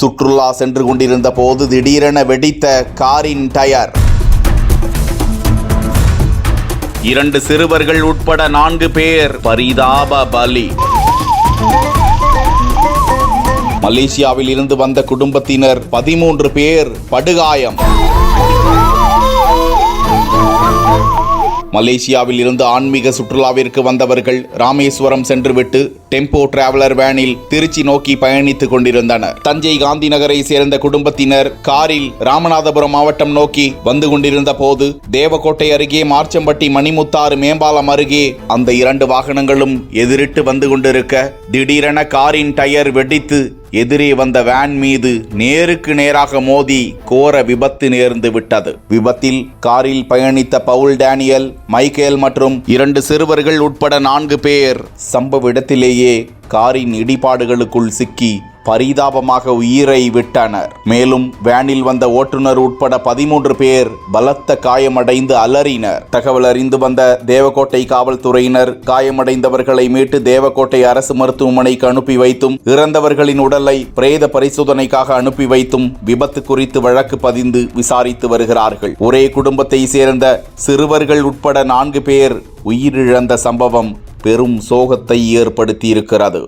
சுற்றுலா சென்று கொண்டிருந்த போது திடீரென வெடித்த காரின் டயர். 2 சிறுவர்கள் உட்பட 4 பேர் பரிதாப பலி. மலேசியாவில் இருந்து வந்த குடும்பத்தினர் 13 பேர் படுகாயம். மலேசியாவில் இருந்து ஆன்மீக சுற்றுலாவிற்கு வந்தவர்கள் ராமேஸ்வரம் சென்றுவிட்டு டெம்போ டிராவலர் வேனில் திருச்சி நோக்கி பயணித்துக் கொண்டிருந்தனர். தஞ்சை காந்தி நகரை சேர்ந்த குடும்பத்தினர் காரில் ராமநாதபுரம் மாவட்டம் நோக்கி வந்து கொண்டிருந்த போது தேவக்கோட்டை அருகே மார்ச்சம்பட்டி மணிமுத்தாறு மேம்பாலம் அருகே அந்த 2 வாகனங்களும் எதிரிட்டு வந்து கொண்டிருக்க திடீரென காரின் டயர் வெடித்து எதிரே வந்த வேன் மீது நேருக்கு நேராக மோதி கோர விபத்து நேர்ந்து விட்டது. விபத்தில் காரில் பயணித்த பவுல் டேனியல், மைக்கேல் மற்றும் 2 சிறுவர்கள் உட்பட 4 பேர் சம்பவ இடத்திலேயே காரின் இடிபாடுகளுக்குள் சிக்கி பரிதாபமாக உயிரை விட்டனர். மேலும் வேனில் வந்த ஓட்டுநர் உட்பட 13 பேர் பலத்த காயமடைந்து அலறினர். தகவல் அறிந்து வந்த தேவக்கோட்டை காவல்துறையினர் காயமடைந்தவர்களை மீட்டு தேவக்கோட்டை அரசு மருத்துவமனைக்கு அனுப்பி வைத்தும் இறந்தவர்களின் உடலை பிரேத பரிசோதனைக்காக அனுப்பி வைத்தும் விபத்து குறித்து வழக்கு பதிந்து விசாரித்து வருகிறார்கள். ஒரே குடும்பத்தை சேர்ந்த சிறுவர்கள் உட்பட 4 பேர் உயிரிழந்த சம்பவம் பெரும் சோகத்தை ஏற்படுத்தியிருக்கிறது.